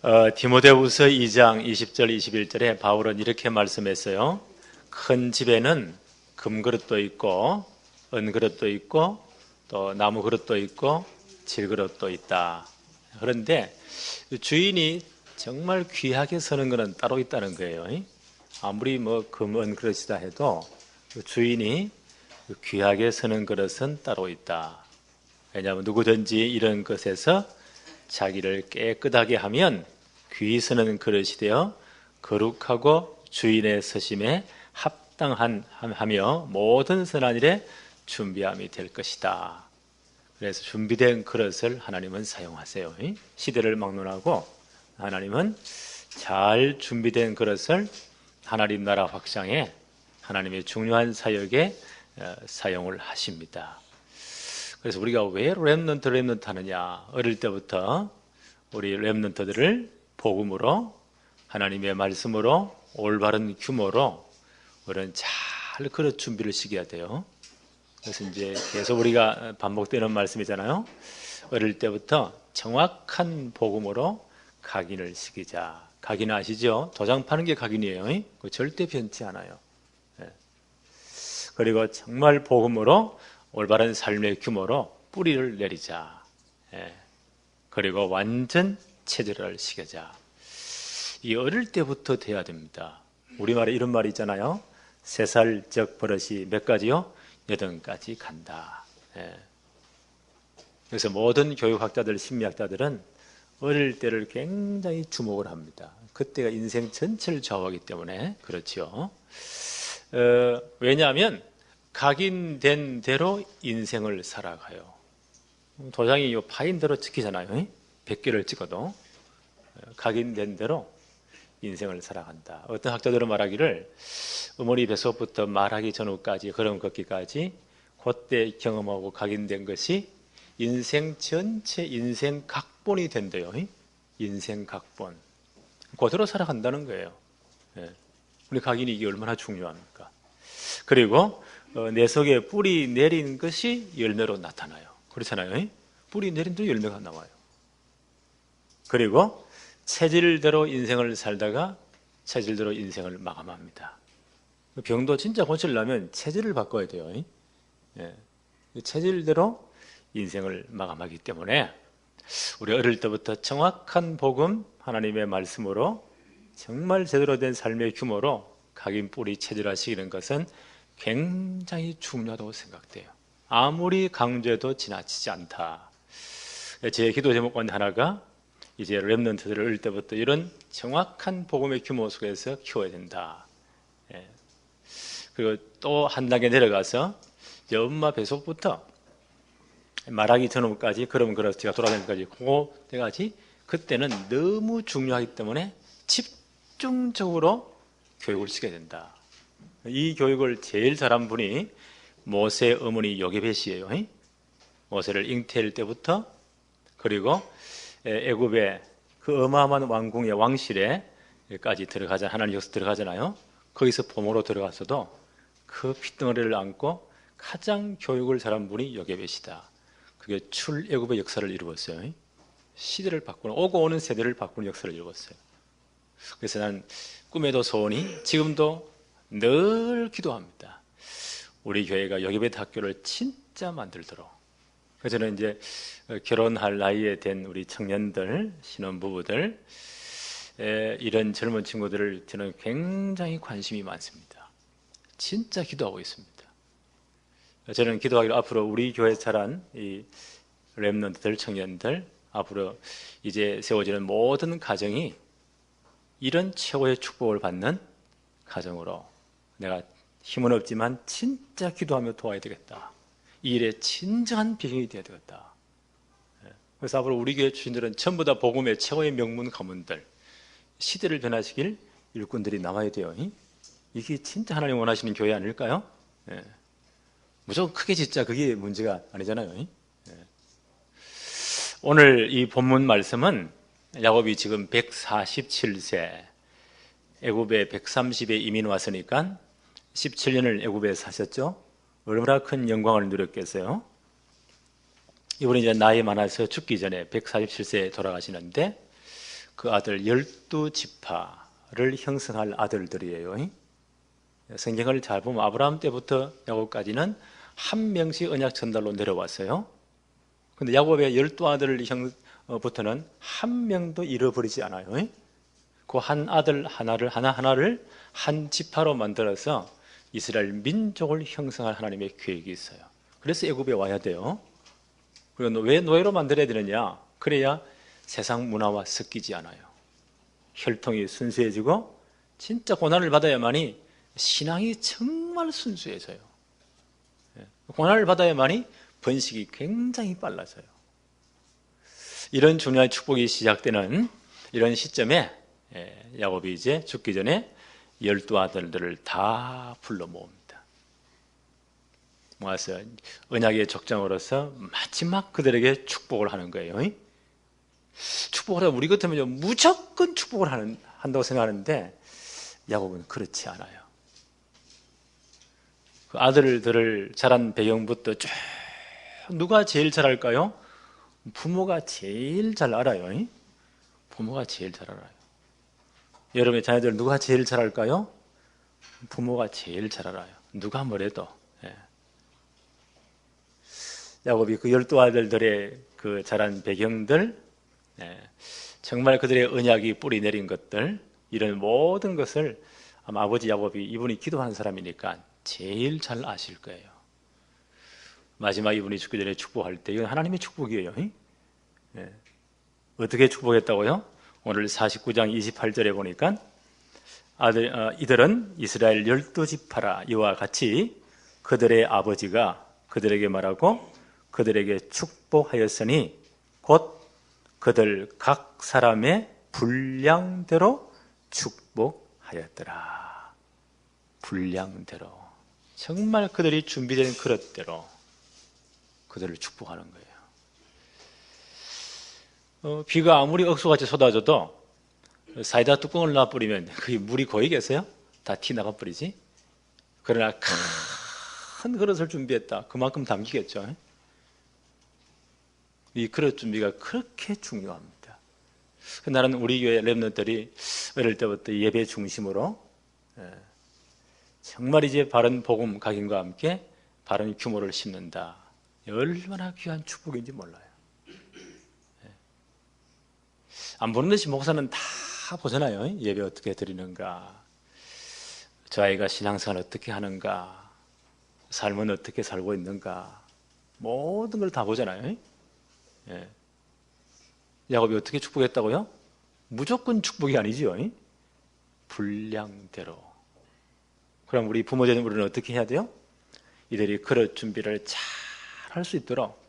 디모데후서 2장 20절 21절에 바울은 이렇게 말씀했어요. 큰 집에는 금그릇도 있고 은그릇도 있고 또 나무 그릇도 있고 질그릇도 있다. 그런데 주인이 정말 귀하게 서는 것은 따로 있다는 거예요. 아무리 금, 은 그릇이다 해도 주인이 귀하게 서는 그릇은 따로 있다. 왜냐하면 누구든지 이런 것에서 자기를 깨끗하게 하면 귀히 서는 그릇이 되어 거룩하고 주인의 서심에 합당하며 모든 선한 일에 준비함이 될 것이다. 그래서 준비된 그릇을 하나님은 사용하세요. 시대를 막론하고 하나님은 잘 준비된 그릇을 하나님 나라 확장에 하나님의 중요한 사역에 사용을 하십니다. 그래서 우리가 왜 렘넌트 하느냐? 어릴 때부터 우리 렘넌트들을 복음으로 하나님의 말씀으로 올바른 규모로 우리는 잘 그릇 준비를 시켜야 돼요. 그래서 이제 계속 우리가 반복되는 말씀이잖아요. 어릴 때부터 정확한 복음으로 각인을 시키자. 각인 아시죠? 도장 파는 게 각인이에요. 그거 절대 변치 않아요. 그리고 정말 복음으로 올바른 삶의 규모로 뿌리를 내리자. 그리고 완전 체질을 시키자. 이 어릴 때부터 돼야 됩니다. 우리말에 이런 말이 있잖아요. 3살적 버릇이 몇 가지요? 8가지 간다. 그래서 모든 교육학자들, 심리학자들은 어릴 때를 굉장히 주목을 합니다. 그때가 인생 전체를 좌우하기 때문에 그렇죠. 왜냐하면 각인된 대로 인생을 살아가요. 도장이 파인 대로 찍히잖아요. 100개를 찍어도 각인된 대로 인생을 살아간다. 어떤 학자들은 말하기를 어머니 뱃속부터 말하기 전후까지 걸음 걷기까지 그때 경험하고 각인된 것이 인생 전체 인생 각본이 된대요. 인생 각본. 그대로 살아간다는 거예요. 우리 각인이 이게 얼마나 중요합니까? 그리고 내 속에 뿌리 내린 것이 열매로 나타나요. 그렇잖아요. 뿌리 내린 대로 열매가 나와요. 그리고 체질대로 인생을 살다가 체질대로 인생을 마감합니다. 병도 진짜 고치려면 체질을 바꿔야 돼요. 체질대로 인생을 마감하기 때문에 우리 어릴 때부터 정확한 복음, 하나님의 말씀으로 정말 제대로 된 삶의 규모로 각인 뿌리 체질화시키는 것은 굉장히 중요하다고 생각돼요. 아무리 강조해도 지나치지 않다. 제 기도 제목 가운데 하나가 이제 렘넌트들을 어릴 때부터 이런 정확한 복음의 규모 속에서 키워야 된다. 그리고 또 한 단계 내려가서 이제 엄마 뱃속부터 말하기 전후까지 걸음 걸어서 제가 돌아다니기까지 그때까지 그때는 너무 중요하기 때문에 집중적으로 교육을 시켜야 된다. 이 교육을 제일 잘한 분이 모세 어머니 요게벳이에요. 모세를 잉태할 때부터 그리고 애굽의 그 어마어마한 왕궁의 왕실에까지 하나님 역사 들어가잖아요. 거기서 포모로 들어가서도 그 핏덩어리를 안고 가장 교육을 잘한 분이 요게벳이다. 그게 출애굽의 역사를 이루었어요. 시대를 바꾸는, 오고 오는 세대를 바꾸는 역사를 이루었어요. 그래서 난 꿈에도 소원이 지금도 늘 기도합니다. 우리 교회가 요게벳 학교를 진짜 만들도록. 그래서 저는 이제 결혼할 나이에 된 우리 청년들, 신혼부부들, 이런 젊은 친구들을 저는 굉장히 관심이 많습니다. 진짜 기도하고 있습니다. 저는 기도하기로 앞으로 우리 교회 자란 이 렘넌트들, 청년들, 앞으로 이제 세워지는 모든 가정이 이런 최고의 축복을 받는 가정으로 내가 힘은 없지만 진짜 기도하며 도와야 되겠다. 이 일의 진정한 배경이 되어야 되겠다. 그래서 앞으로 우리 교회 주신들은 전부 다 복음의 최고의 명문 가문들, 시대를 변화시킬 일꾼들이 나와야 돼요. 이게 진짜 하나님 원하시는 교회 아닐까요? 무조건 크게 짓자, 그게 문제가 아니잖아요. 오늘 이 본문 말씀은 야곱이 지금 147세, 애굽에 130에 이민 왔으니까 17년을 애굽에 사셨죠. 얼마나 큰 영광을 누렸겠어요. 이분이 이제 나이 많아서 죽기 전에 147세에 돌아가시는데 그 아들 12지파를 형성할 아들들이에요. 성경을 잘 보면 아브라함 때부터 야곱까지는 한 명씩 언약 전달로 내려왔어요. 근데 야곱의 12아들부터는 한 명도 잃어버리지 않아요. 그 한 아들 하나하나를 한 지파로 만들어서 이스라엘 민족을 형성할 하나님의 계획이 있어요. 그래서 애굽에 와야 돼요. 그리고 왜 노예로 만들어야 되느냐? 그래야 세상 문화와 섞이지 않아요. 혈통이 순수해지고 진짜 고난을 받아야만이 신앙이 정말 순수해져요. 고난을 받아야만이 번식이 굉장히 빨라져요. 이런 중요한 축복이 시작되는 이런 시점에 야곱이 이제 죽기 전에 12아들들을 다 불러 모읍니다. 모아서 언약의 족장으로서 마지막 그들에게 축복을 하는 거예요. 축복을 하면 우리 같으면 무조건 축복을 한다고 생각하는데 야곱은 그렇지 않아요. 그 아들들을 자란 배경부터 쭉 누가 제일 잘 알까요? 부모가 제일 잘 알아요. 부모가 제일 잘 알아요. 여러분의 자녀들 누가 제일 잘 알까요? 부모가 제일 잘 알아요. 누가 뭐래도. 야곱이 그 12아들들의 그 자란 배경들, 정말 그들의 언약이 뿌리 내린 것들, 이런 모든 것을 아마 아버지 야곱이, 이분이 기도하는 사람이니까 제일 잘 아실 거예요. 마지막 이분이 죽기 전에 축복할 때 이건 하나님의 축복이에요. 어떻게 축복했다고요? 오늘 49장 28절에 보니까 이들은 이스라엘 12지파라 이와 같이 그들의 아버지가 그들에게 말하고 그들에게 축복하였으니 곧 그들 각 사람의 분량대로 축복하였더라. 분량대로. 정말 그들이 준비된 그릇대로 그들을 축복하는 거예요. 비가 아무리 억수같이 쏟아져도 사이다 뚜껑을 놔버리면 그 물이 고이겠어요? 다 티 나가버리지. 그러나 큰 그릇을 준비했다. 그만큼 담기겠죠. 이 그릇 준비가 그렇게 중요합니다. 나는 우리 교회 렘넌트들이 어릴 때부터 예배 중심으로 정말 이제 바른 복음 각인과 함께 바른 규모를 심는다. 얼마나 귀한 축복인지 몰라요. 안 보는 듯이 목사는 다 보잖아요. 예배 어떻게 드리는가, 저 아이가 신앙생활 어떻게 하는가, 삶은 어떻게 살고 있는가, 모든 걸 다 보잖아요. 야곱이 어떻게 축복했다고요? 무조건 축복이 아니죠. 분량대로. 그럼 우리 부모되는 우리는 어떻게 해야 돼요? 이들이 그릇 준비를 잘 할 수 있도록,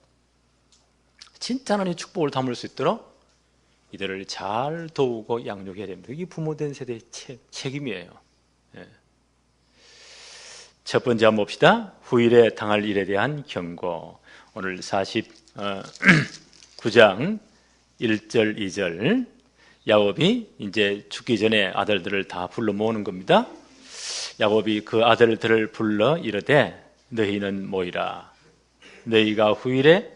진짜 하나님의 축복을 담을 수 있도록 이들을 잘 도우고 양육해야 됩니다. 이게 부모된 세대의 책임이에요. 첫 번째 한번 봅시다. 후일에 당할 일에 대한 경고. 오늘 49장 1절 2절. 야곱이 이제 죽기 전에 아들들을 다 불러 모으는 겁니다. 야곱이 그 아들들을 불러 이르되 너희는 모이라. 너희가 후일에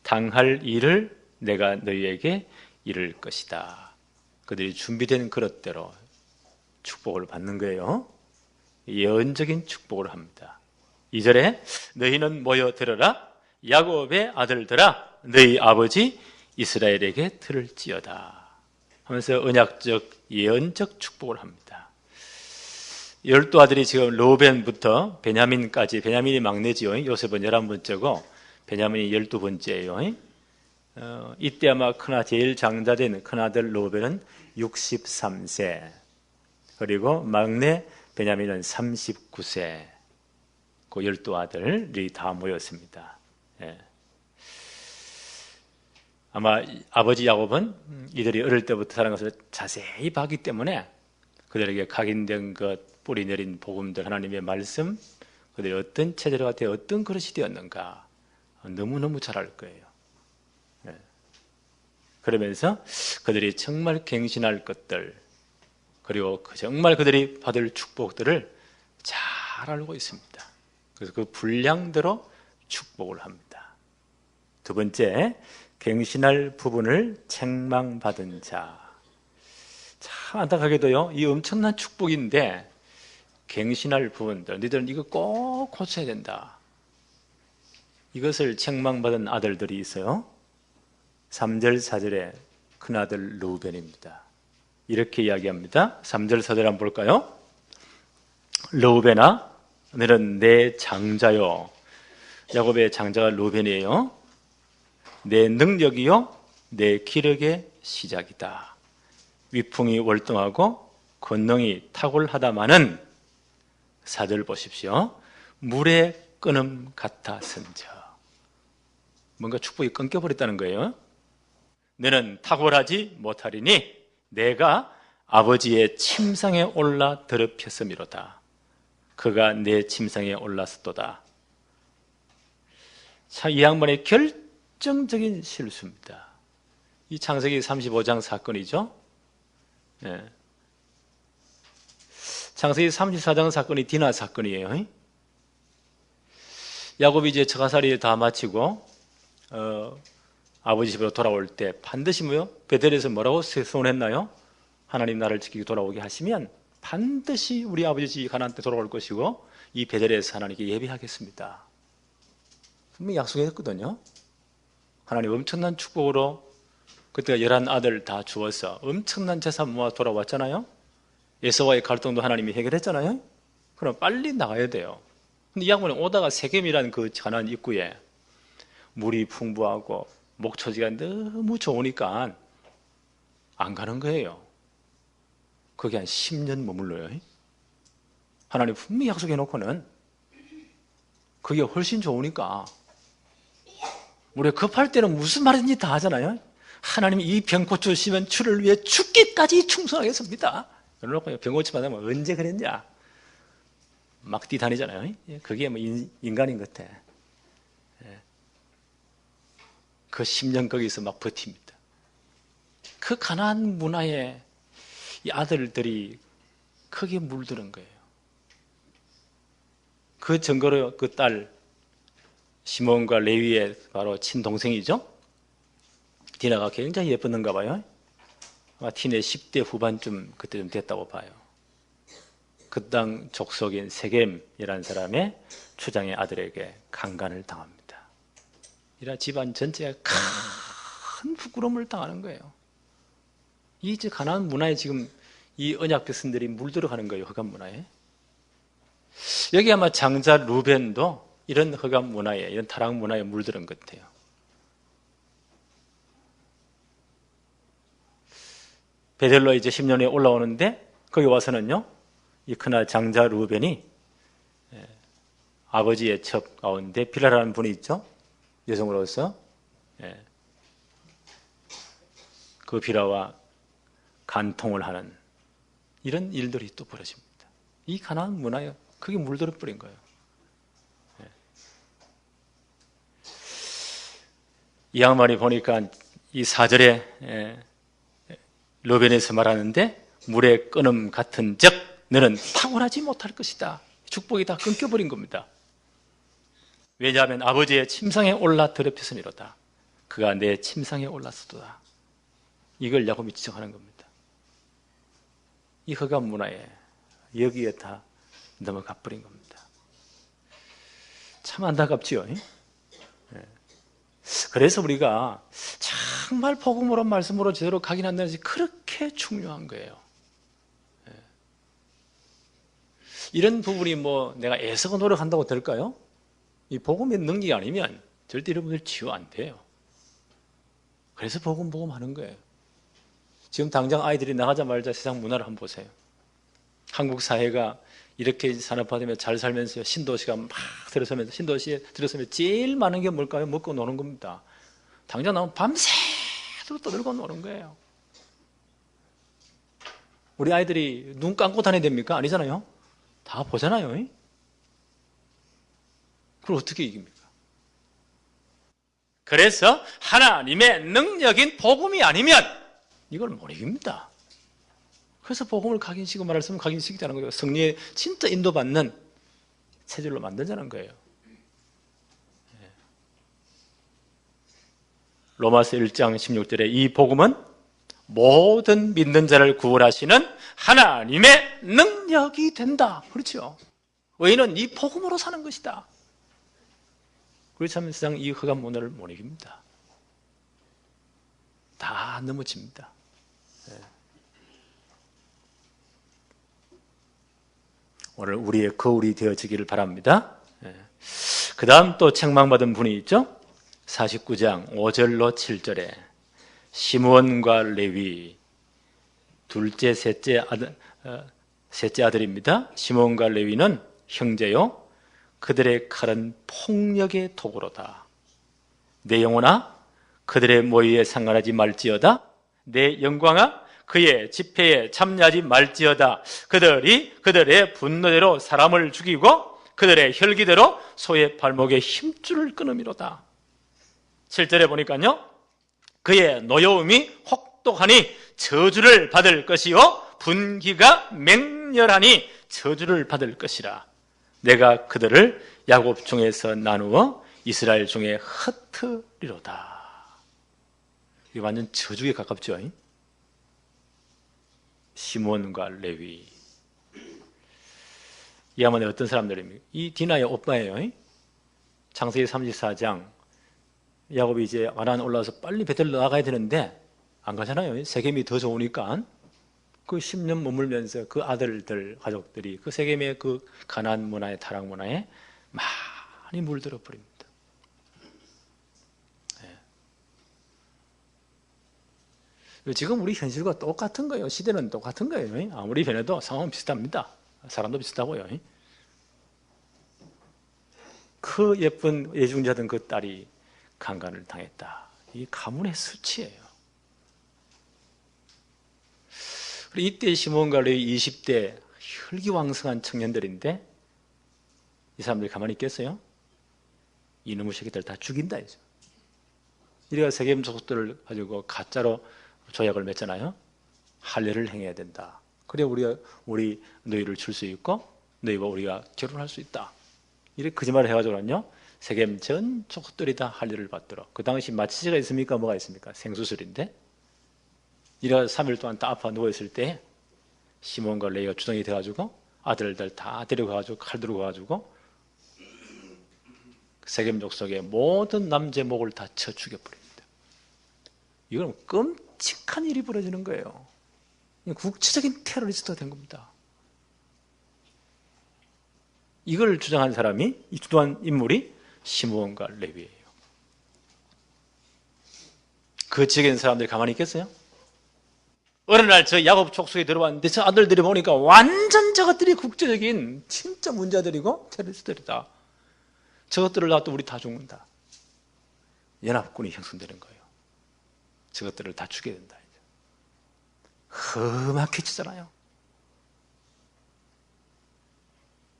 당할 일을 내가 너희에게 이룰 것이다. 그들이 준비된 그릇대로 축복을 받는 거예요. 예언적인 축복을 합니다. 2절에 너희는 모여 들어라. 야곱의 아들들아 너희 아버지 이스라엘에게 들을지어다 하면서 언약적 예언적 축복을 합니다. 12아들이 지금 로벤부터 베냐민까지, 베냐민이 막내지요. 요셉은 11번째고 베냐민이 12번째예요. 이때 아마 제일 장자된 큰아들 로벤은 63세, 그리고 막내 베냐민은 39세, 그 12아들이 다 모였습니다. 아마 아버지 야곱은 이들이 어릴 때부터 살아간 것을 자세히 봤기 때문에 그들에게 각인된 것, 뿌리 내린 복음들, 하나님의 말씀, 그들이 어떤 체제가 되어 어떤 그릇이 되었는가 너무너무 잘 알 거예요. 그러면서 그들이 정말 갱신할 것들, 그리고 정말 그들이 받을 축복들을 잘 알고 있습니다. 그래서 그 분량대로 축복을 합니다. 두 번째, 갱신할 부분을 책망받은 자. 참 안타깝게도요, 이 엄청난 축복인데 갱신할 부분들, 너희들은 이거 꼭 고쳐야 된다. 이것을 책망받은 아들들이 있어요. 3절 4절에 큰아들 르우벤입니다. 이렇게 이야기합니다. 3절 4절 한번 볼까요? 르우벤아, 너는 내 장자요. 야곱의 장자가 르우벤이에요. 내 능력이요 내 기력의 시작이다. 위풍이 월등하고 권능이 탁월하다마는 4절 보십시오. 물의 끊음 같았은저. 뭔가 축복이 끊겨버렸다는 거예요. 너는 탁월하지 못하리니 내가 아버지의 침상에 올라 더럽혔음이로다. 그가 내 침상에 올랐었도다. 자, 이 양반의 결정적인 실수입니다. 이 창세기 35장 사건이죠. 네. 창세기 34장 사건이 디나 사건이에요. 야곱이 이제 처가살이 다 마치고 아버지 집으로 돌아올 때 반드시 뭐요? 베델에서 뭐라고 서원했나요? 하나님 나를 지키고 돌아오게 하시면 반드시 우리 아버지 집 가나안 때 돌아올 것이고 이 베델에서 하나님께 예배하겠습니다. 분명히 약속했거든요. 하나님 엄청난 축복으로 그때가 11아들 다 주어서 엄청난 재산 모아 돌아왔잖아요. 에서와의 갈등도 하나님이 해결했잖아요. 그럼 빨리 나가야 돼요. 근데 이 양반이 오다가 세겜이라는 그 가나안 입구에 물이 풍부하고 목초지가 너무 좋으니까 안 가는 거예요. 거기 한 10년 머물러요. 하나님 분명히 약속해놓고는 그게 훨씬 좋으니까 우리가 급할 때는 무슨 말인지 다 하잖아요. 하나님이 이 병 고쳐주시면 주를 위해 죽기까지 충성하겠습니다. 그러놓고 병 고쳐받으면 언제 그랬냐 막 뛰다니잖아요. 그게 뭐 인간인 것 같아. 그 10년 거기서 막 버팁니다. 그 가나안 문화에 이 아들들이 크게 물드는 거예요. 그 증거로 그 딸 시몬과 레위의 바로 친동생이죠. 디나가 굉장히 예뻤는가 봐요. 아마 티네 10대 후반쯤 그때쯤 됐다고 봐요. 그 땅 족속인 세겜이라는 사람의 추장의 아들에게 강간을 당합니다. 이라 집안 전체가 큰 부끄러움을 당하는 거예요. 이 가나안 문화에 지금 이 언약 백성들이 물들어가는 거예요. 흑암 문화에. 여기 아마 장자 루벤도 이런 흑암 문화에, 이런 타락 문화에 물들은 것 같아요. 베델로 이제 10년에 올라오는데 거기 와서는요, 이 큰아들 장자 루벤이 아버지의 첩 가운데 빌라라는 분이 있죠. 여성으로서 그 빌라와 간통을 하는 이런 일들이 또 벌어집니다. 이 가나안 문화에 그게 물들어 버린 거예요. 이 양반이 보니까 이 4절에 르벤에서 말하는데 물의 끊음 같은 적 너는 탁월하지 못할 것이다. 축복이 다 끊겨버린 겁니다. 왜냐하면 아버지의 침상에 올라 더럽혔음이로다. 그가 내 침상에 올랐었도다. 이걸 야곱이 지적하는 겁니다. 이 흑암 문화에 여기에 다 넘어가 버린 겁니다. 참 안타깝지요. 그래서 우리가 정말 복음으로 말씀으로 제대로 각인한다는 것이 그렇게 중요한 거예요. 이런 부분이 뭐 내가 애써서 노력한다고 될까요? 이 복음의 능력이 아니면 절대 여러분들 치유 안 돼요. 그래서 복음 하는 거예요. 지금 당장 아이들이 나가자마자 세상 문화를 한번 보세요. 한국 사회가 이렇게 산업화되면 잘 살면서 신도시가 막 들어서면서 신도시에 들어서면 제일 많은 게 뭘까요? 먹고 노는 겁니다. 당장 나오면 밤새도록 떠들고 노는 거예요. 우리 아이들이 눈 감고 다녀야 됩니까? 아니잖아요. 다 보잖아요. 그걸 어떻게 이깁니까? 그래서 하나님의 능력인 복음이 아니면 이걸 못 이깁니다. 그래서 복음을 각인시키고 말씀을 각인시키자는 거예요. 성리에 진짜 인도받는 체질로 만들자는 거예요. 로마서 1장 16절에 이 복음은 모든 믿는 자를 구원하시는 하나님의 능력이 된다. 그렇죠? 의인은 이 복음으로 사는 것이다. 그렇지 않으면 세상 이 흑암 문화를 못 이깁니다. 다 넘어집니다. 오늘 우리의 거울이 되어지기를 바랍니다. 그 다음 또 책망받은 분이 있죠. 49장 5절로 7절에 시므온과 레위 둘째 셋째 아들입니다. 시므온과 레위는 형제요 그들의 칼은 폭력의 도구로다. 내 영혼아 그들의 모의에 상관하지 말지어다. 내 영광아 그의 집회에 참여하지 말지어다. 그들이 그들의 분노대로 사람을 죽이고 그들의 혈기대로 소의 발목에 힘줄을 끊음이로다. 7절에 보니까요 그의 노여움이 혹독하니 저주를 받을 것이요 분기가 맹렬하니 저주를 받을 것이라. 내가 그들을 야곱 중에서 나누어 이스라엘 중에 흩으리로다. 이게 완전 저주에 가깝죠. 시몬과 레위. 이 한번 어떤 사람들입니까? 이 디나의 오빠예요. 창세기 34장 야곱이 이제 가나안 올라와서 빨리 베델 나가야 되는데 안 가잖아요. 세겜이 더 좋으니까. 그 10년 머물면서 그 아들들 가족들이 그 세겜의 그 가나안 문화의 타락 문화에 많이 물들어 버립니다. 지금 우리 현실과 똑같은 거예요. 시대는 똑같은 거예요. 아무리 변해도 상황은 비슷합니다. 사람도 비슷하고요. 그 예쁜 예중자던 그 딸이 강간을 당했다. 이 가문의 수치예요. 이때 시몬과 레위 20대 혈기왕성한 청년들인데 이 사람들이 가만히 있겠어요? 이놈의 새끼들 다 죽인다 이죠. 이래가 세겜 족속들을 가지고 가짜로 조약을 맺잖아요. 할례를 행해야 된다. 그래 우리 너희를 줄 수 있고 너희와 우리가 결혼할 수 있다. 이렇게 거짓말을 해가지고는요 세겜 전 족속들이 다 할례를 받도록. 그 당시 마취제가 있습니까? 뭐가 있습니까? 생수술인데 이래가 3일 동안 딱 아파 누워있을 때 시몬과 레위가 주동이 돼가지고 아들들 다 데려가가지고 칼 들고 가가지고 세겜 족속의 모든 남자의 목을 다 쳐 죽여버립니다. 이건 끔찍한 일이 벌어지는 거예요. 국제적인 테러리스트가 된 겁니다. 이걸 주장한 사람이 이 주도한 인물이 시므온과 레위예요. 그 지역에 있는 사람들이 가만히 있겠어요? 어느 날 저 야곱 족속에 들어왔는데 저 아들들이 보니까 완전 저것들이 국제적인 진짜 문제들이고 테러리스트들이다. 저것들을 놔도 우리 다 죽는다. 연합군이 형성되는 거예요. 저것들을 다 죽여야 된다. 험하게 치잖아요.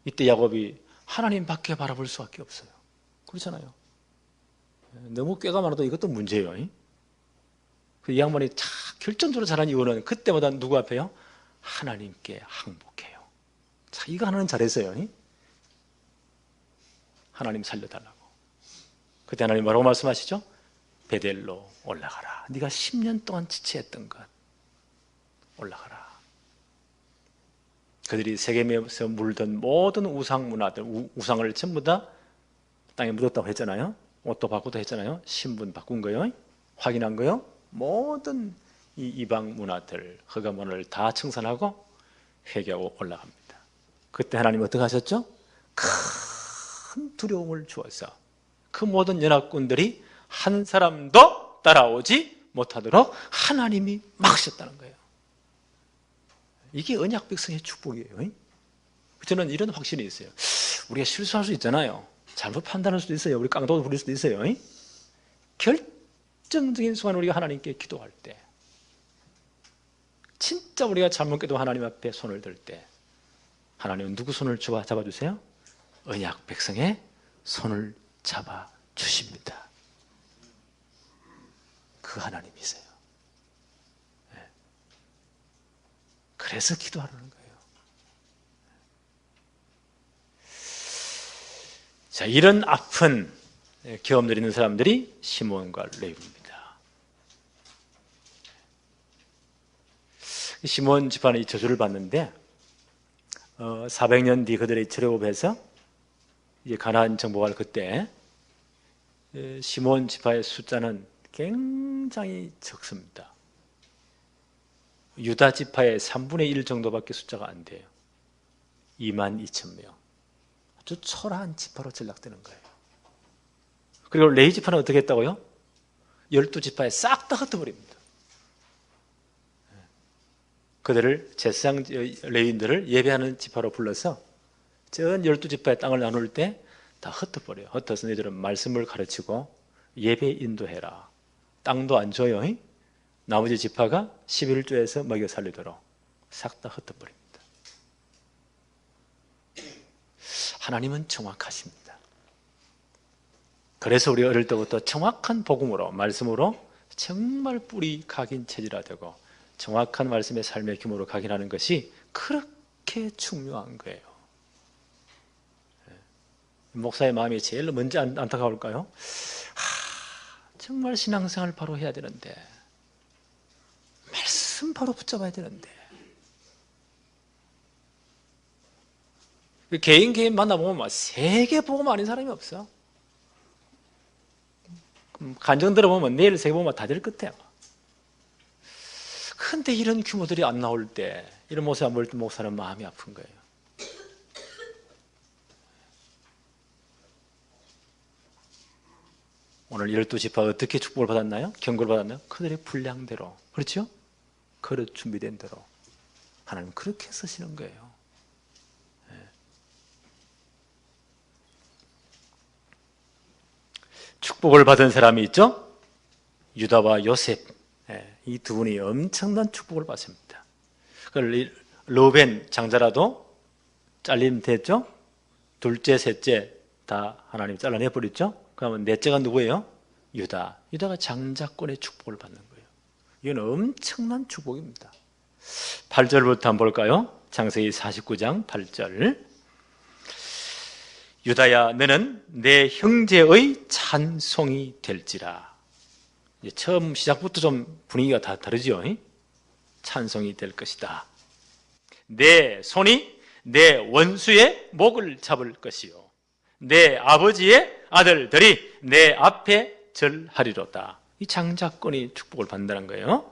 이때 야곱이 하나님밖에 바라볼 수밖에 없어요. 그렇잖아요. 너무 꾀가 많아도 이것도 문제예요. 이 양반이 결정적으로 잘한 이유는 그때마다 누구 앞에요? 하나님께 항복해요. 자, 이거 하나는 잘했어요. 하나님 살려달라고. 그때 하나님 뭐라고 말씀하시죠? 베델로 올라가라. 네가 10년 동안 지체했던 것 올라가라. 그들이 세겜에서 물던 모든 우상 문화들, 우상을 전부 다 땅에 묻었다고 했잖아요. 옷도 바꾸다 했잖아요. 신분 바꾼 거요. 확인한 거요. 모든 이 이방 문화들, 흑암 문화를 다 청산하고 회개하고 올라갑니다. 그때 하나님 어떻게 하셨죠? 큰 두려움을 주어서 그 모든 연합군들이 한 사람도 따라오지 못하도록 하나님이 막으셨다는 거예요. 이게 언약 백성의 축복이에요. 저는 이런 확신이 있어요. 우리가 실수할 수 있잖아요. 잘못 판단할 수도 있어요. 우리 깡도 부릴 수도 있어요. 결정적인 순간 우리가 하나님께 기도할 때, 진짜 우리가 잘못 기도 하나님 앞에 손을 들 때, 하나님은 누구 손을 잡아주세요? 언약 백성의 손을 잡아주십니다. 그 하나님이세요. 그래서 기도하라는 거예요. 자, 이런 아픈 경험들이 있는 사람들이 시몬과 레위입니다. 시몬 지파는 이 저주를 받는데 400년 뒤 그들의 출애굽해서 이제 가나안 정복할 그때 시몬 지파의 숫자는 굉장히 적습니다. 유다 지파의 3분의 1 정도밖에 숫자가 안 돼요. 22,000명. 아주 초라한 지파로 전락되는 거예요. 그리고 레위 지파는 어떻게 했다고요? 12지파에 싹 다 흩어버립니다. 그들을 제사장 레위인들을 예배하는 지파로 불러서 전 12지파의 땅을 나눌 때 다 흩어버려요. 흩어서 너희들은 말씀을 가르치고 예배 인도해라. 땅도 안 줘요. 나머지 지파가 11조에서 먹여 살리도록 싹 다 흩어버립니다. 하나님은 정확하십니다. 그래서 우리 어릴 때부터 정확한 복음으로, 말씀으로 정말 뿌리 각인 체질화되고 정확한 말씀의 삶의 규모로 각인하는 것이 그렇게 중요한 거예요. 목사의 마음이 제일 먼저 안타까울까요? 정말 신앙생활 바로 해야 되는데, 말씀 바로 붙잡아야 되는데, 개인 만나보면 막 세계 복음 아닌 사람이 없어. 간증 들어보면 내일 세계 복음 다 될 끝이야. 근데 이런 규모들이 안 나올 때, 이런 모습 안 볼 때 목사는 마음이 아픈 거예요. 오늘 12지파 어떻게 축복을 받았나요? 경고를 받았나요? 그들의 분량대로, 그렇죠? 그릇 준비된 대로 하나님 그렇게 쓰시는 거예요. 축복을 받은 사람이 있죠? 유다와 요셉, 이 두 분이 엄청난 축복을 받습니다. 르벤 장자라도 잘림 됐죠? 둘째, 셋째 다 하나님 잘라내버렸죠? 그러면 넷째가 누구예요? 유다. 유다가 장자권의 축복을 받는 거예요. 이건 엄청난 축복입니다. 8절부터 한번 볼까요? 창세기 49장 8절. 유다야, 너는 내 형제의 찬송이 될지라. 이제 처음 시작부터 좀 분위기가 다 다르죠? 찬송이 될 것이다. 내 손이 내 원수의 목을 잡을 것이요, 내 아버지의 아들들이 내 앞에 절하리로다. 이 장자권이 축복을 받는다는 거예요.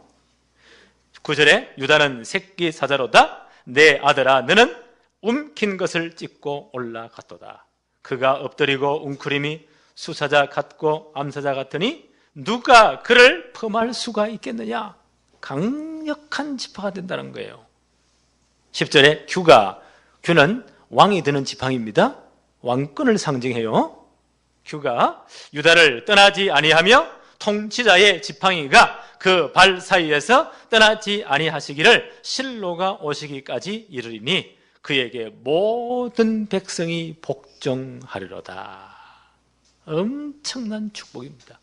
9절에 유다는 새끼 사자로다. 내 아들아, 너는 움킨 것을 찢고 올라갔도다. 그가 엎드리고 웅크림이 수사자 같고 암사자 같으니 누가 그를 범할 수가 있겠느냐. 강력한 지파가 된다는 거예요. 10절에 규는 왕이 드는 지팡이입니다. 왕권을 상징해요. 규가 유다를 떠나지 아니하며 통치자의 지팡이가 그 발 사이에서 떠나지 아니하시기를 실로가 오시기까지 이르리니 그에게 모든 백성이 복종하리로다. 엄청난 축복입니다.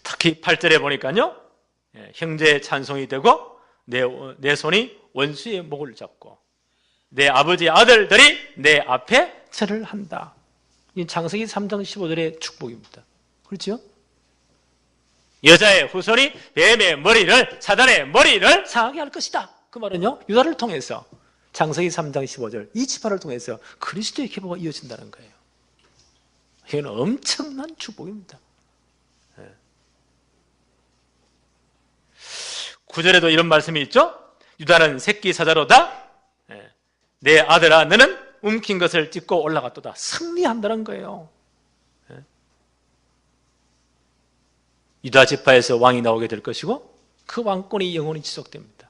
특히 8절에 보니까요, 형제의 찬송이 되고 내 손이 원수의 목을 잡고 내 아버지의 아들들이 내 앞에 절을 한다. 이 창세기 3장 15절의 축복입니다. 그렇죠? 여자의 후손이 뱀의 머리를, 사단의 머리를 상하게 할 것이다. 그 말은요, 유다를 통해서 창세기 3장 15절 이 지파를 통해서 그리스도의 계보가 이어진다는 거예요. 이건 엄청난 축복입니다. 9절에도 이런 말씀이 있죠. 유다는 새끼 사자로다. 내 아들아, 너는 움킨 것을 찢고 올라갔도다. 승리한다는 거예요. 유다 지파에서 왕이 나오게 될 것이고 그 왕권이 영원히 지속됩니다.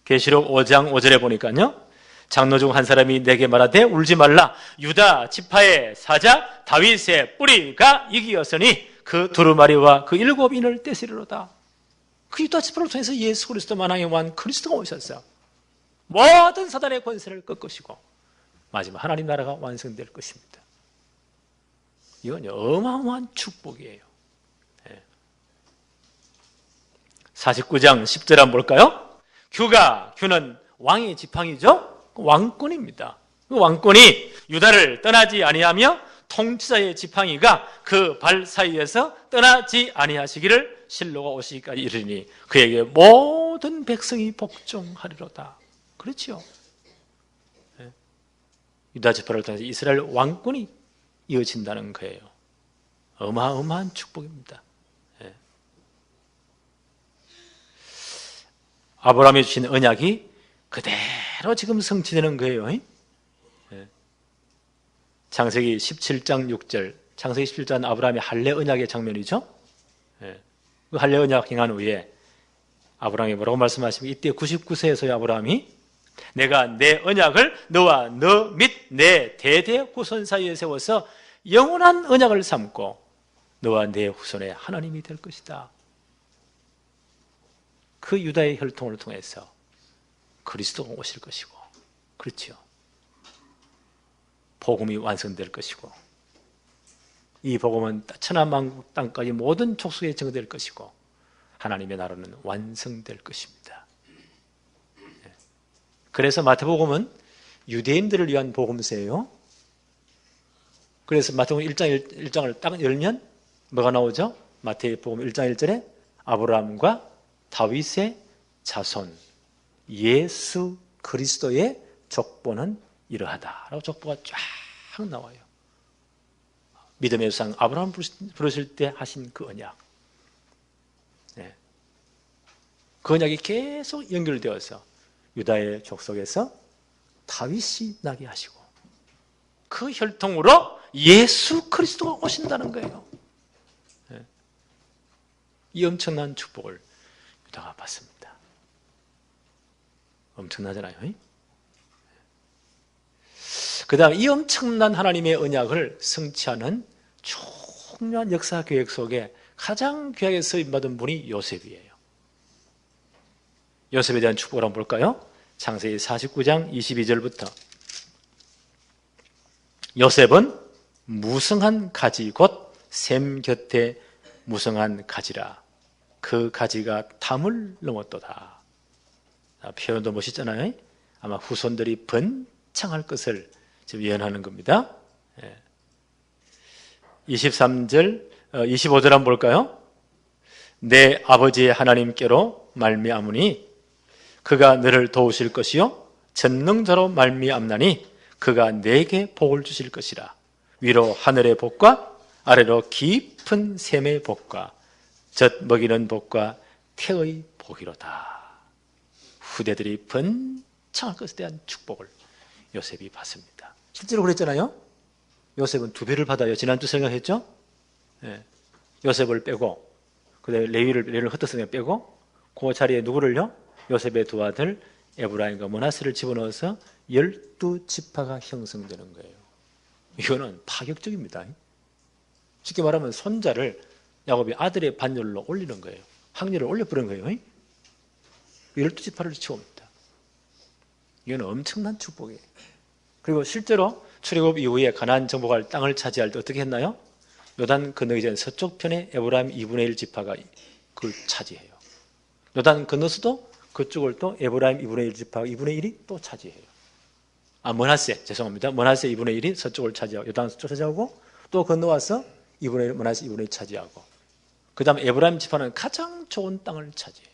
계시록 5장 5절에 보니까요, 장로 중 한 사람이 내게 말하되 울지 말라. 유다 지파의 사자 다윗의 뿌리가 이기었으니 그 두루마리와 그 7인을 떼시리로다. 그 유다 지파를 통해서 예수 그리스도 만왕의 왕 그리스도가 오셨어요. 모든 사단의 권세를 꺾으시고 마지막 하나님 나라가 완성될 것입니다. 이건 어마어마한 축복이에요. 49장 10절 한번 볼까요? 규는 왕의 지팡이죠. 왕권입니다. 그 왕권이 유다를 떠나지 아니하며 통치자의 지팡이가 그 발 사이에서 떠나지 아니하시기를 실로가 오시기까지 이르니 그에게 모든 백성이 복종하리로다. 그렇죠. 유다 지파를 통해서 이스라엘 왕권이 이어진다는 거예요. 어마어마한 축복입니다. 아브라함이 주신 언약이 그대로 지금 성취되는 거예요. 창세기 17장 6절, 창세기 17장 아브라함이 할례 언약의 장면이죠. 그 할례 언약 행한 후에 아브라함이 뭐라고 말씀하십니까? 이때 99세에서야 아브라함이 내가 내 언약을 너와 너 및 내 대대 후손 사이에 세워서 영원한 언약을 삼고 너와 내 후손의 하나님이 될 것이다. 그 유다의 혈통을 통해서 그리스도가 오실 것이고, 그렇죠. 복음이 완성될 것이고, 이 복음은 천하만국 땅까지 모든 족속에 전개될 것이고, 하나님의 나라는 완성될 것입니다. 그래서 마태복음은 유대인들을 위한 복음서예요. 그래서 마태복음 1장을 딱 열면 뭐가 나오죠? 마태복음 1장 1절에 아브라함과 다윗의 자손 예수 그리스도의 족보는 이러하다라고 족보가 쫙 나와요. 믿음의 조상 아브라함 부르실 때 하신 그 언약, 그 언약이 계속 연결되어서 유다의 족속에서 다윗이 나게 하시고 그 혈통으로 예수 그리스도가 오신다는 거예요. 이 엄청난 축복을 유다가 받습니다. 엄청나잖아요. 그 다음 이 엄청난 하나님의 언약을 성취하는 중요한 역사 계획 속에 가장 귀하게 쓰임받은 분이 요셉이에요. 요셉에 대한 축복을 한번 볼까요? 창세기 49장 22절부터 요셉은 무성한 가지 곧 샘 곁에 무성한 가지라 그 가지가 담을 넘었도다. 표현도 멋있잖아요. 아마 후손들이 번창할 것을 지금 예언하는 겁니다. 23절, 25절 한번 볼까요? 내 아버지의 하나님께로 말미암으니 그가 너를 도우실 것이요 전능자로 말미암나니 그가 내게 복을 주실 것이라. 위로 하늘의 복과 아래로 깊은 샘의 복과 젖 먹이는 복과 태의 복이로다. 후대들이 번창할 것에 대한 축복을 요셉이 받습니다. 실제로 그랬잖아요. 요셉은 2배를 받아요. 지난주 생각했죠? 요셉을 빼고 그다음에 레위를 흩어서 빼고 그 자리에 누구를요? 요셉의 2 아들 에브라임과 므낫세를 집어넣어서 12지파가 형성되는 거예요. 이거는 파격적입니다. 쉽게 말하면 손자를 야곱이 아들의 반열로 올리는 거예요. 학렬을 올려버린 거예요. 12지파를 치웁니다. 이건 엄청난 축복이에요. 그리고 실제로 출애굽 이후에 가나안 정복할 땅을 차지할 때 어떻게 했나요? 요단 건너기 전 서쪽 편에 에브라임 2분의 1 지파가 그걸 차지해요. 요단 건너서도 그쪽을 또 에브라임 2분의 1 지파 2분의 1이 또 차지해요. 므낫세, 죄송합니다. 므낫세 2분의 1이 서쪽을 차지하고 요단 서쪽 차지하고 또 건너와서 2분의 1 므낫세 2분의 1 차지하고 그 다음 에브라임 지파는 가장 좋은 땅을 차지해요.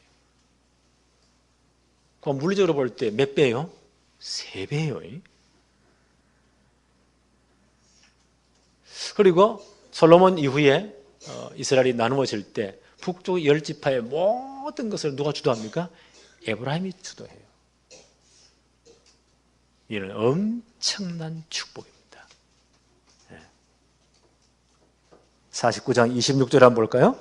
그럼 물리적으로 볼 때 몇 배예요? 3배예요. 그리고 솔로몬 이후에 이스라엘이 나누어질 때 북쪽 10지파의 모든 것을 누가 주도합니까? 에브라임이 주도해요. 이는 엄청난 축복입니다. 49장 26절 한번 볼까요?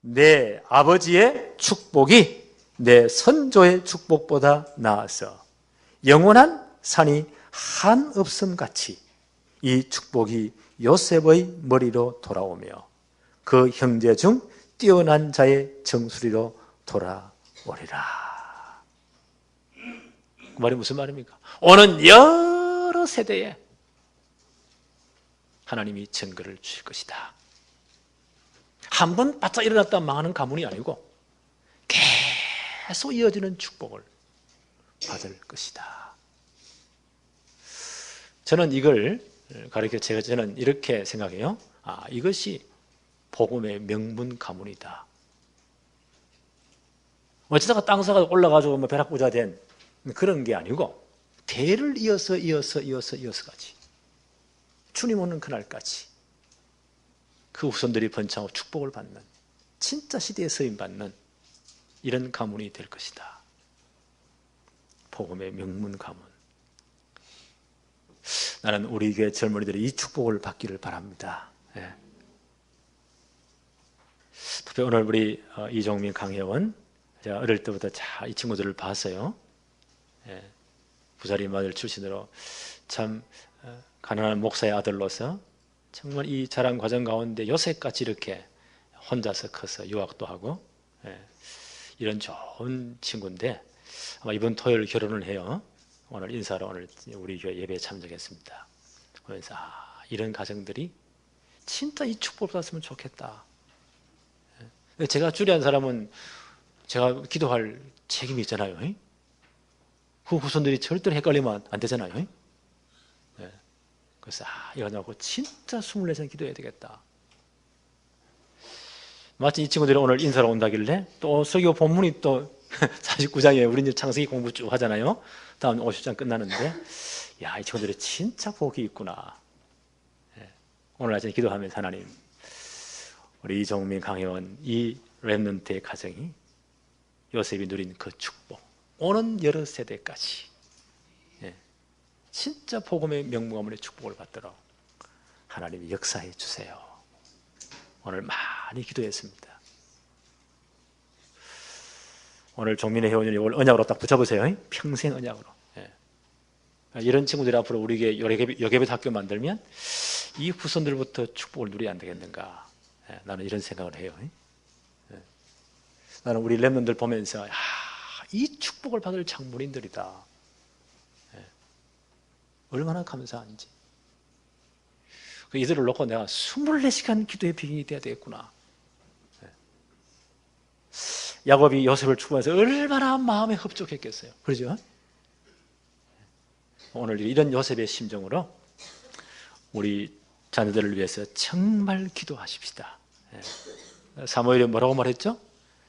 내 아버지의 축복이 내 선조의 축복보다 나아서 영원한 산이 한없음 같이 이 축복이 요셉의 머리로 돌아오며 그 형제 중 뛰어난 자의 정수리로 돌아오리라. 그 말이 무슨 말입니까? 오는 여러 세대에 하나님이 증거를 주실 것이다. 한 번 바짝 일어났다 망하는 가문이 아니고 계속 이어지는 축복을 받을 것이다. 저는 이걸 저는 이렇게 생각해요. 이것이 복음의 명문 가문이다. 어쩌다가 땅 사가 올라가지고 뭐 벼락부자 된 그런 게 아니고 대를 이어서 가지. 주님 오는 그날까지 그 후손들이 번창하고 축복을 받는 진짜 시대에 서임받는 이런 가문이 될 것이다. 복음의 명문 가문. 나는 우리 교회 젊은이들이 이 축복을 받기를 바랍니다. 예. 특히 오늘 우리 이종민, 강혜원, 제가 어릴 때부터 이 친구들을 봤어요. 예. 부자리 마을 출신으로 참 가난한 목사의 아들로서 정말 이 자란 과정 가운데 요셉같이 이렇게 혼자서 커서 유학도 하고, 예. 이런 좋은 친구인데 아마 이번 토요일 결혼을 해요. 오늘 인사로 오늘 우리 교회 예배에 참석했습니다. 그래서 이런 가정들이 진짜 이 축복을 받았으면 좋겠다. 제가 주례한 사람은 제가 기도할 책임이 있잖아요. 그 후손들이 절대로 헷갈리면 안 되잖아요. 그래서 이거 놓고 진짜 24시간 기도해야 되겠다. 마치 이 친구들이 오늘 인사로 온다길래 또 설교 본문이 또 49장이에요. 우리 이제 창세기 공부 쭉 하잖아요. 다음 50장 끝나는데, 야, 이 친구들이 진짜 복이 있구나. 오늘 아침에 기도하면서 하나님, 우리 이종민, 강혜원, 이 렘넌트의 가정이 요셉이 누린 그 축복, 오는 여러 세대까지 진짜 복음의 명문가문의 축복을 받도록 하나님이 역사해 주세요. 오늘 많이 기도했습니다. 오늘 종민의 회원님 이걸 언약으로 딱 붙여보세요. 평생 언약으로. 이런 친구들이 앞으로 우리에게 여개벳 학교 만들면 이 후손들부터 축복을 누려야 안 되겠는가. 나는 이런 생각을 해요. 나는 우리 렘넌들 보면서 이 축복을 받을 장본인들이다. 얼마나 감사한지. 이들을 놓고 내가 24시간 기도의 비결이 돼야 되겠구나. 야곱이 요셉을 추구해서 얼마나 마음에 흡족했겠어요. 그러죠? 오늘 이런 요셉의 심정으로 우리 자녀들을 위해서 정말 기도하십시다. 사무엘이 뭐라고 말했죠?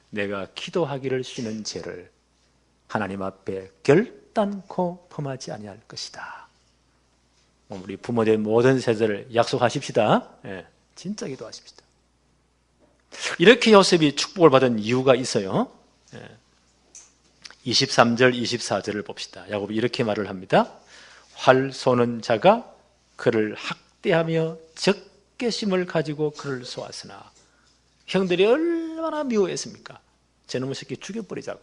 내가 기도하기를 쉬는 죄를 하나님 앞에 결단코 범하지 아니할 것이다. 우리 부모된 모든 세대를 약속하십시다. 진짜 기도하십시다. 이렇게 요셉이 축복을 받은 이유가 있어요. 23절, 24절을 봅시다. 야곱이 이렇게 말을 합니다. 활 쏘는 자가 그를 학대하며 적개심을 가지고 그를 쏘았으나 형들이 얼마나 미워했습니까? 저놈의 새끼 죽여버리자고.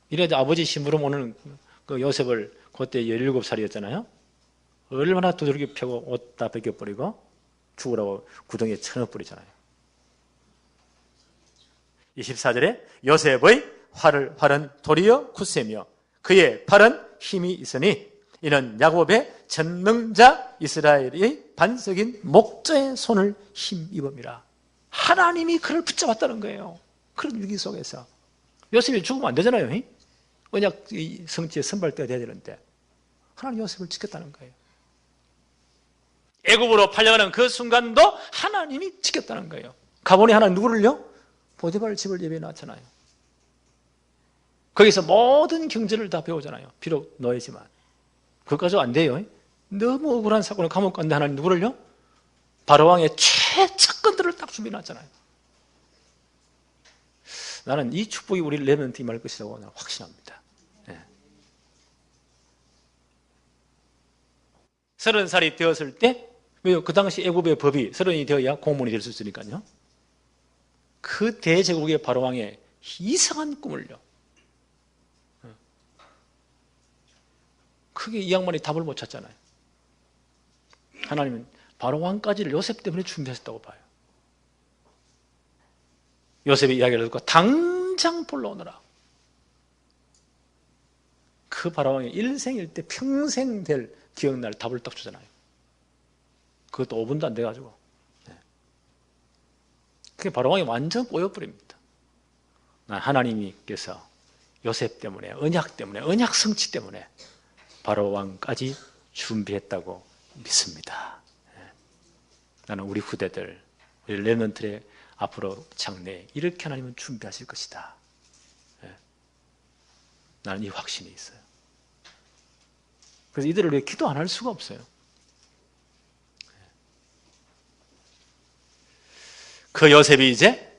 이래도 아버지 심부름 오는 그 요셉을 그때 17살이었잖아요. 얼마나 두들겨 펴고 옷 다 벗겨버리고 죽으라고 구덩이에 쳐넣어버리잖아요. 24절에 요셉의 활은 도리어 굳세며 그의 팔은 힘이 있으니 이는 야곱의 전능자 이스라엘의 반석인 목자의 손을 힘입음이라. 하나님이 그를 붙잡았다는 거예요. 그런 위기 속에서 요셉이 죽으면 안 되잖아요. 언약 성취의 선발대가 돼야 되는데 하나님 요셉을 지켰다는 거예요. 애굽으로 팔려가는 그 순간도 하나님이 지켰다는 거예요. 가보니 하나님 누구를요? 보디발 집을 예배해 놨잖아요. 거기서 모든 경제를 다 배우잖아요. 비록 너희지만 그것까지 안 돼요. 너무 억울한 사건을 감옥 갔는데 하나님 누구를요? 바로왕의 최측근들을 딱 준비해 놨잖아요. 나는 이 축복이 우리 렘넌트 임할 것이라고 나는 확신합니다. 30살이 되었을 때, 왜요? 그 당시 애굽의 법이 30이 되어야 공무원이 될 수 있으니까요. 그 대제국의 바로왕의 이상한 꿈을요. 크게 이 양반이 답을 못 찾잖아요. 하나님은 바로왕까지를 요셉 때문에 준비하셨다고 봐요. 요셉의 이야기를 듣고 당장 불러오너라. 그 바로왕의 일생일 때 평생 될 기억날 답을 딱 주잖아요. 그것도 5분도 안 돼가지고. 그게 바로왕이 완전 꼬여버립니다. 하나님께서 요셉 때문에, 언약 때문에, 언약 성취 때문에 바로왕까지 준비했다고 믿습니다. 나는 우리 후대들, 우리 렘넌트의 앞으로 장래 이렇게 하나님은 준비하실 것이다. 나는 이 확신이 있어요. 그래서 이들을 위해 기도 안 할 수가 없어요. 그 요셉이 이제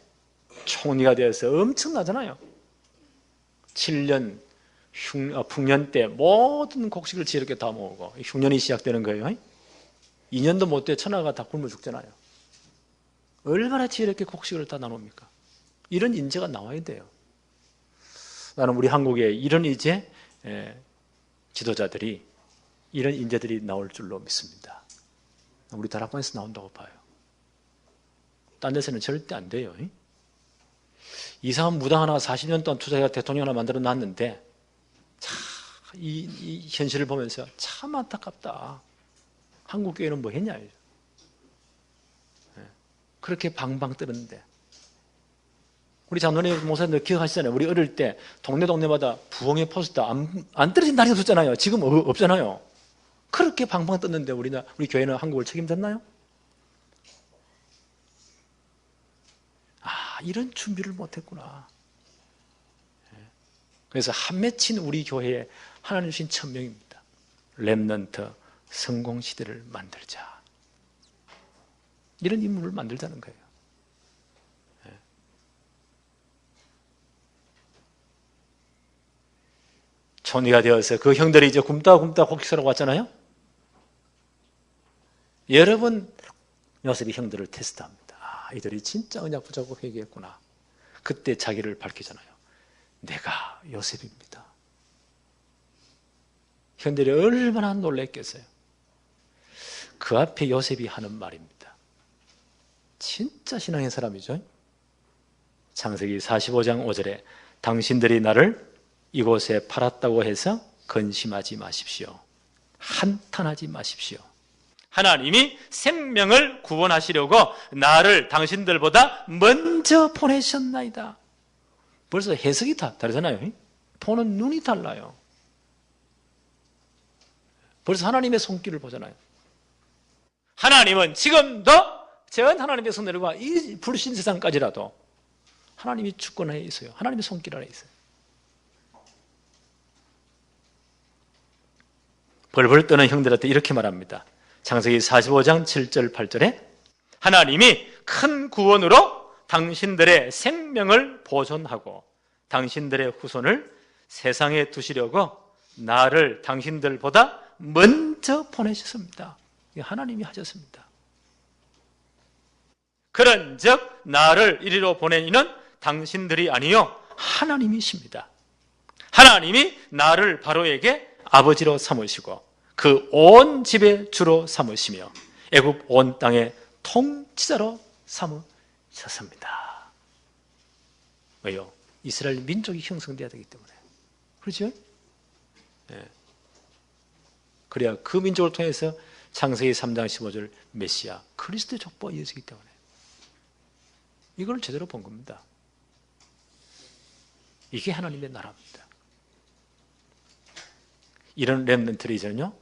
총리가 되어서 엄청나잖아요. 7년 풍년 때 모든 곡식을 지혜롭게 다 모으고 흉년이 시작되는 거예요. 2년도 못 돼 천하가 다 굶어 죽잖아요. 얼마나 지혜롭게 곡식을 다 나눕니까? 이런 인재가 나와야 돼요. 나는 우리 한국에 이런 이제 지도자들이 이런 인재들이 나올 줄로 믿습니다. 우리 다락방에서 나온다고 봐요. 딴 데서는 절대 안 돼요. 이상한 무당 하나 40년 동안 투자해서 대통령 하나 만들어 놨는데 참 이 현실을 보면서 참 안타깝다. 한국 교회는 뭐 했냐. 그렇게 방방 뜨는데 우리 장로님 목사님들 기억하시잖아요. 우리 어릴 때 동네마다 부흥회 포스터 안 떨어진 날이 없었잖아요. 지금 없잖아요. 그렇게 방방 떴는데 우리 교회는 한국을 책임졌나요? 이런 준비를 못했구나. 그래서 한 맺힌 우리 교회에 하나님 주신 천명입니다. 렘넌트 성공시대를 만들자. 이런 인물을 만들자는 거예요. 총리가 되어서 그 형들이 이제 굶다 곡식사러 왔잖아요. 여러 번 요셉이 형들을 테스트합니다. 이들이 진짜 언약 붙잡고 회개했구나. 그때 자기를 밝히잖아요. 내가 요셉입니다. 형들이 얼마나 놀랬겠어요. 그 앞에 요셉이 하는 말입니다. 진짜 신앙의 사람이죠. 창세기 45장 5절에 당신들이 나를 이곳에 팔았다고 해서 근심하지 마십시오. 한탄하지 마십시오. 하나님이 생명을 구원하시려고 나를 당신들보다 먼저 보내셨나이다. 벌써 해석이 다 다르잖아요. 보는 눈이 달라요. 벌써 하나님의 손길을 보잖아요. 하나님은 지금도 전 하나님의 손들과 이 불신 세상까지라도 하나님이 주권하에 있어요. 하나님의 손길 아래 있어요. 벌벌 떠는 형들한테 이렇게 말합니다. 창세기 45장 7절 8절에 하나님이 큰 구원으로 당신들의 생명을 보존하고 당신들의 후손을 세상에 두시려고 나를 당신들보다 먼저 보내셨습니다. 하나님이 하셨습니다. 그런즉 나를 이리로 보낸 이는 당신들이 아니요 하나님이십니다. 하나님이 나를 바로에게 아버지로 삼으시고 그 온 집의 주로 삼으시며 애굽 온 땅의 통치자로 삼으셨습니다. 왜요? 이스라엘 민족이 형성돼야 되기 때문에. 그렇죠? 네. 그래야 그 민족을 통해서 창세기 3장 15절 메시아 그리스도의 족보가 이어지기 때문에 이걸 제대로 본 겁니다. 이게 하나님의 나라입니다. 이런 렘넌트리전요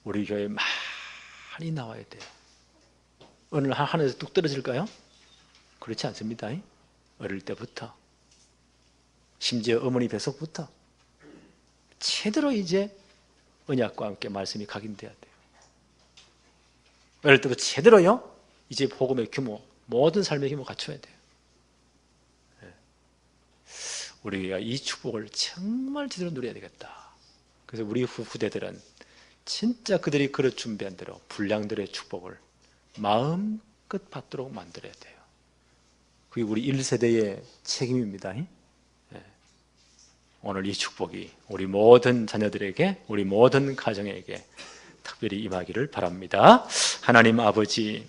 우리 교회에 많이 나와야 돼요. 어느 날 하늘에서 뚝 떨어질까요? 그렇지 않습니다. 어릴 때부터 심지어 어머니 뱃속부터 제대로 이제 언약과 함께 말씀이 각인돼야 돼요. 어릴 때부터 제대로요 이제 복음의 규모 모든 삶의 규모 갖춰야 돼요. 우리가 이 축복을 정말 제대로 누려야 되겠다. 그래서 우리 후대들은 진짜 그들이 그릇 준비한 대로 불량들의 축복을 마음껏 받도록 만들어야 돼요. 그게 우리 1세대의 책임입니다. 오늘 이 축복이 우리 모든 자녀들에게 우리 모든 가정에게 특별히 임하기를 바랍니다. 하나님 아버지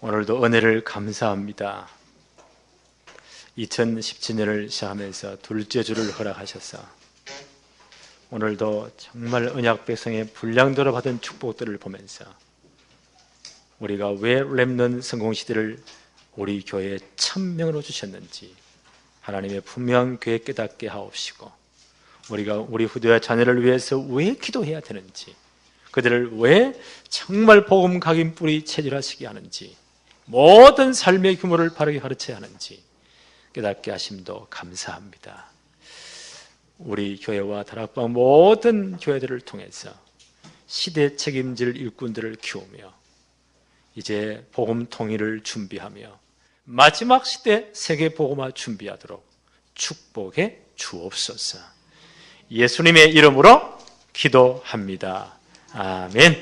오늘도 은혜를 감사합니다. 2017년을 시작하면서 둘째 주를 허락하셔서 오늘도 정말 언약 백성의 분량대로 받은 축복들을 보면서 우리가 왜 렘넌트 성공시대를 우리 교회에 천명으로 주셨는지 하나님의 분명한 계획 깨닫게 하옵시고 우리가 우리 후대와 자녀를 위해서 왜 기도해야 되는지 그들을 왜 정말 복음 각인 뿌리 체질하시게 하는지 모든 삶의 규모를 바르게 가르쳐야 하는지 깨닫게 하심도 감사합니다. 우리 교회와 다락방 모든 교회들을 통해서 시대 책임질 일꾼들을 키우며 이제 복음 통일을 준비하며 마지막 시대 세계 복음화 준비하도록 축복해 주옵소서. 예수님의 이름으로 기도합니다. 아멘.